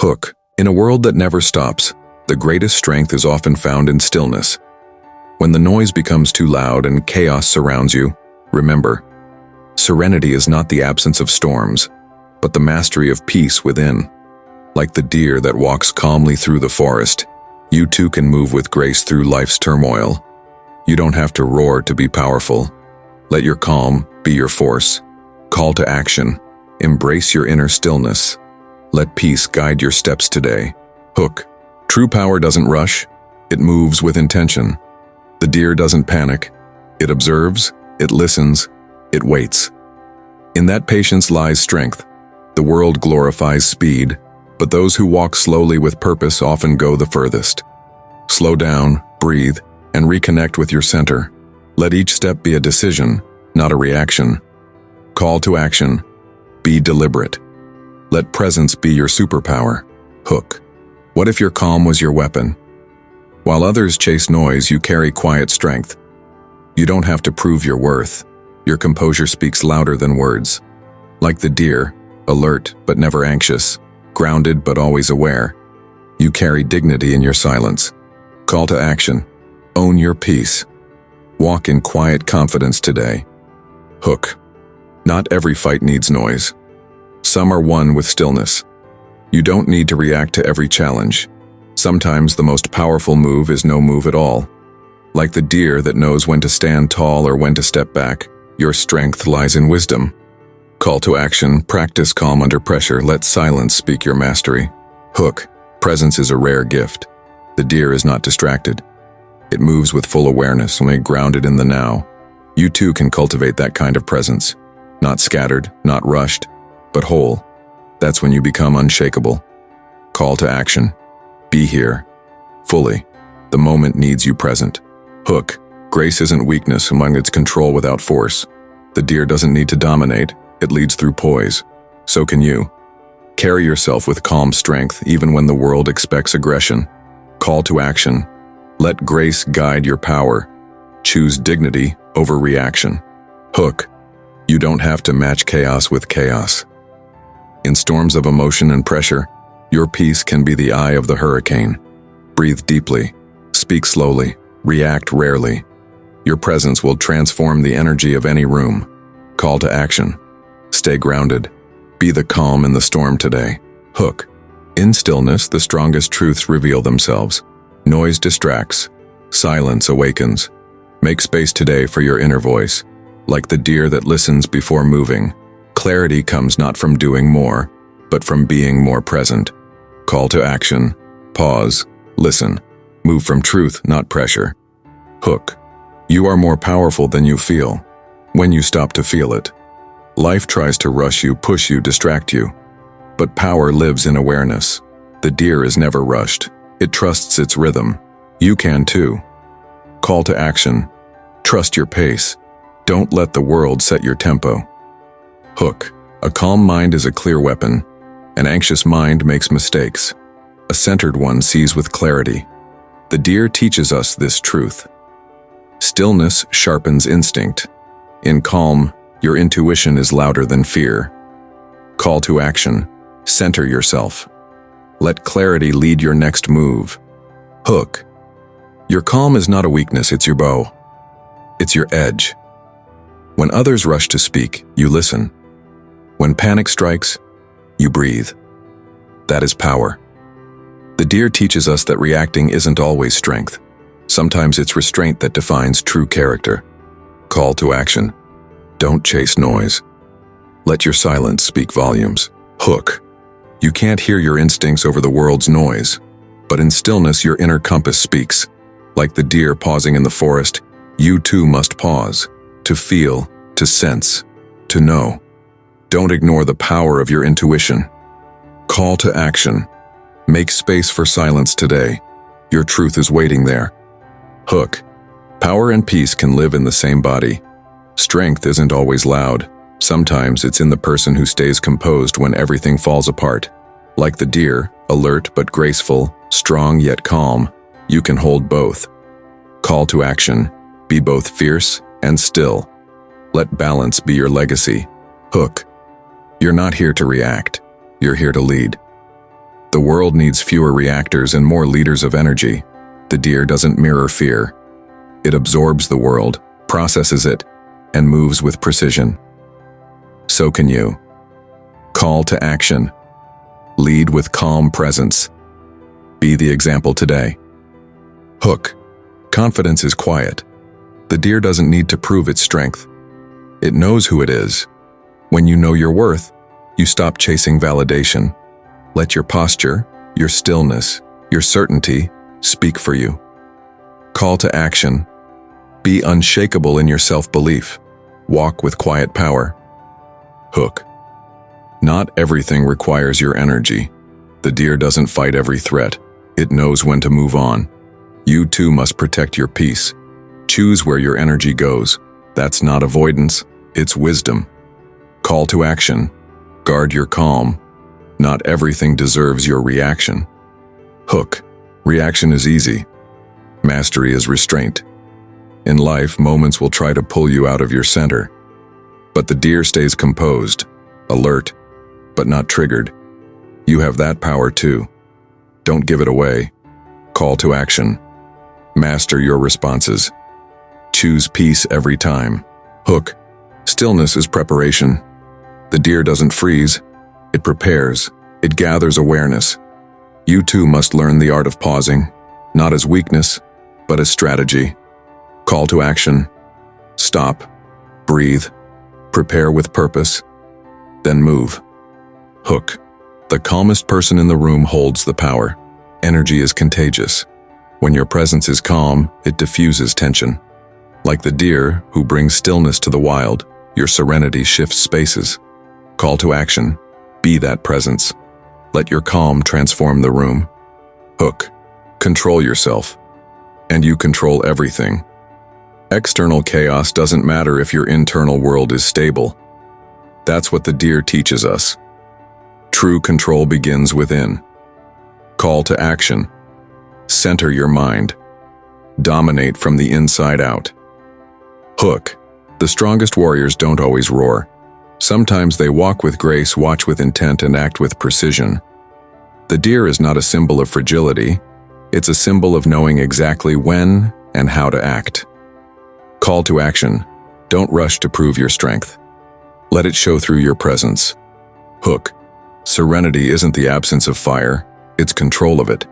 Hook. In a world that never stops, the greatest strength is often found in stillness. When the noise becomes too loud and chaos surrounds you, remember, serenity is not the absence of storms, but the mastery of peace within. Like the deer that walks calmly through the forest, you too can move with grace through life's turmoil. You don't have to roar to be powerful. Let your calm be your force. Call to action. Embrace your inner stillness. Let peace guide your steps today. Hook. True power doesn't rush. It moves with intention. The deer doesn't panic. It observes, it listens, it waits. In that patience lies strength. The world glorifies speed, but those who walk slowly with purpose often go the furthest. Slow down, breathe, and reconnect with your center. Let each step be a decision, not a reaction. Call to action. Be deliberate. Let presence be your superpower. Hook. What if your calm was your weapon? While others chase noise, you carry quiet strength. You don't have to prove your worth. Your composure speaks louder than words. Like the deer, alert but never anxious, grounded but always aware, you carry dignity in your silence. Call to action. Own your peace. Walk in quiet confidence today. Hook. Not every fight needs noise. Some are won with stillness. You don't need to react to every challenge. Sometimes the most powerful move is no move at all. Like the deer that knows when to stand tall or when to step back, your strength lies in wisdom. Call to action. Practice calm under pressure. Let silence speak your mastery. Hook. Presence is a rare gift. The deer is not distracted. It moves with full awareness, only grounded in the now. You too can cultivate that kind of presence. Not scattered, not rushed, but whole. That's when you become unshakable. Call to action. Be here. Fully. The moment needs you present. Hook. Grace isn't weakness among its control without force. The deer doesn't need to dominate. It leads through poise. So can you. Carry yourself with calm strength even when the world expects aggression. Call to action. Let grace guide your power. Choose dignity over reaction. Hook. You don't have to match chaos with chaos. In storms of emotion and pressure, your peace can be the eye of the hurricane. Breathe deeply. Speak slowly. React rarely. Your presence will transform the energy of any room. Call to action. Stay grounded. Be the calm in the storm today. Hook. In stillness, the strongest truths reveal themselves. Noise distracts. Silence awakens. Make space today for your inner voice. Like the deer that listens before moving, clarity comes not from doing more, but from being more present. Call to action. Pause. Listen. Move from truth, not pressure. Hook. You are more powerful than you feel when you stop to feel it. Life tries to rush you, push you, distract you. But power lives in awareness. The deer is never rushed. It trusts its rhythm. You can too. Call to action. Trust your pace. Don't let the world set your tempo. Hook. A calm mind is a clear weapon. An anxious mind makes mistakes. A centered one sees with clarity. The deer teaches us this truth. Stillness sharpens instinct. In calm, your intuition is louder than fear. Call to action. Center yourself. Let clarity lead your next move. Hook. Your calm is not a weakness, it's your bow. It's your edge. When others rush to speak, you listen. When panic strikes, you breathe. That is power. The deer teaches us that reacting isn't always strength. Sometimes it's restraint that defines true character. Call to action. Don't chase noise. Let your silence speak volumes. Hook. You can't hear your instincts over the world's noise, but in stillness your inner compass speaks. Like the deer pausing in the forest, you too must pause. To feel, to sense, to know. Don't ignore the power of your intuition. Call to action. Make space for silence today. Your truth is waiting there. Hook. Power and peace can live in the same body. Strength isn't always loud. Sometimes it's in the person who stays composed when everything falls apart. Like the deer, alert but graceful, strong yet calm, you can hold both. Call to action. Be both fierce and still. Let balance be your legacy. Hook. You're not here to react. You're here to lead. The world needs fewer reactors and more leaders of energy. The deer doesn't mirror fear. It absorbs the world, processes it, and moves with precision. So can you. Call to action. Lead with calm presence. Be the example today. Hook. Confidence is quiet. The deer doesn't need to prove its strength. It knows who it is. When you know your worth, you stop chasing validation. Let your posture, your stillness, your certainty speak for you. Call to action. Be unshakable in your self-belief. Walk with quiet power. Hook. Not everything requires your energy. The deer doesn't fight every threat. It knows when to move on. You too must protect your peace. Choose where your energy goes. That's not avoidance, it's wisdom. Call to action. Guard your calm. Not everything deserves your reaction. Hook. Reaction is easy. Mastery is restraint. In life, moments will try to pull you out of your center. But the deer stays composed, alert, but not triggered. You have that power too. Don't give it away. Call to action. Master your responses. Choose peace every time. Hook. Stillness is preparation. The deer doesn't freeze. It prepares. It gathers awareness. You too must learn the art of pausing, not as weakness, but as strategy. Call to action. Stop. Breathe. Prepare with purpose. Then move. Hook. The calmest person in the room holds the power. Energy is contagious. When your presence is calm, it diffuses tension. Like the deer who brings stillness to the wild, your serenity shifts spaces. Call to action. Be that presence. Let your calm transform the room. Hook. Control yourself. And you control everything. External chaos doesn't matter if your internal world is stable. That's what the deer teaches us. True control begins within. Call to action. Center your mind. Dominate from the inside out. Hook. The strongest warriors don't always roar. Sometimes they walk with grace, watch with intent, and act with precision. The deer is not a symbol of fragility. It's a symbol of knowing exactly when and how to act. Call to action. Don't rush to prove your strength. Let it show through your presence. Hook. Serenity isn't the absence of fire, it's control of it.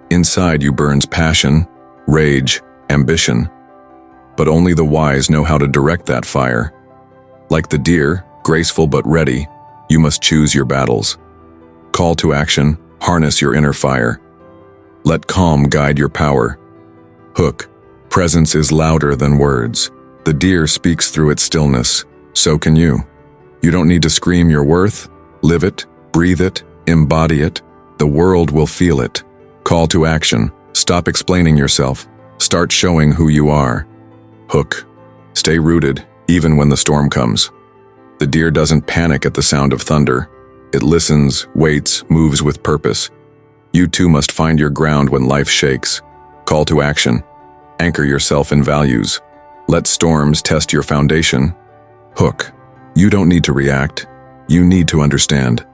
Inside you burns passion, rage, ambition. But only the wise know how to direct that fire. Like the deer, graceful but ready, you must choose your battles. Call to action, harness your inner fire. Let calm guide your power. Hook. Presence is louder than words. The deer speaks through its stillness. So can you. You don't need to scream your worth. Live it, breathe it, embody it. The world will feel it. Call to action. Stop explaining yourself. Start showing who you are. Hook. Stay rooted, even when the storm comes. The deer doesn't panic at the sound of thunder. It listens, waits, moves with purpose. You too must find your ground when life shakes. Call to action. Anchor yourself in values. Let storms test your foundation. Hook. You don't need to react. You need to understand.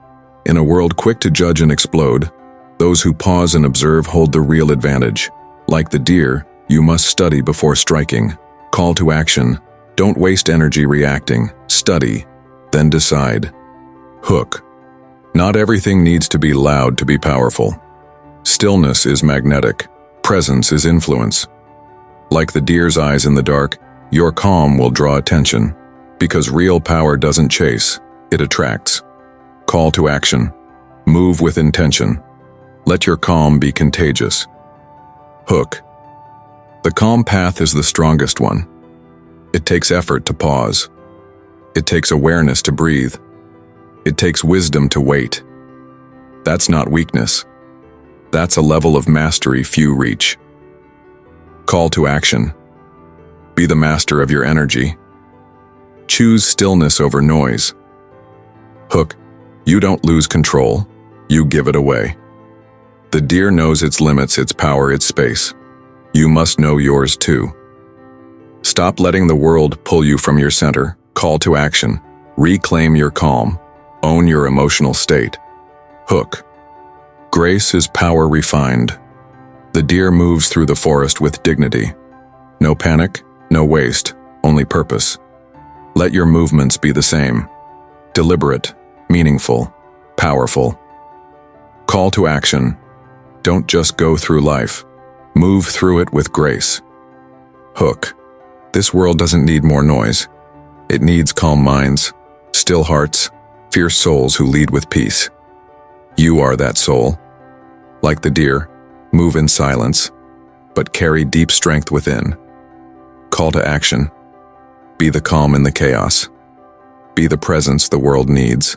In a world quick to judge and explode, those who pause and observe hold the real advantage. Like the deer, you must study before striking. Call to action. Don't waste energy reacting. Study, then decide. Hook. Not everything needs to be loud to be powerful. Stillness is magnetic. Presence is influence. Like the deer's eyes in the dark, your calm will draw attention. Because real power doesn't chase, it attracts. Call to action. Move with intention. Let your calm be contagious. Hook. The calm path is the strongest one. It takes effort to pause. It takes awareness to breathe. It takes wisdom to wait. That's not weakness. That's a level of mastery few reach. Call to action. Be the master of your energy. Choose stillness over noise. Hook. You don't lose control. You give it away. The deer knows its limits, its power, its space. You must know yours too. Stop letting the world pull you from your center. Call to action. Reclaim your calm. Own your emotional state. Hook. Grace is power refined. The deer moves through the forest with dignity. No panic, no waste, only purpose. Let your movements be the same. Deliberate, meaningful, powerful. Call to action. Don't just go through life. Move through it with grace. Hook. This world doesn't need more noise. It needs calm minds, still hearts, fierce souls who lead with peace. You are that soul. Like the deer, move in silence, but carry deep strength within. Call to action. Be the calm in the chaos. Be the presence the world needs.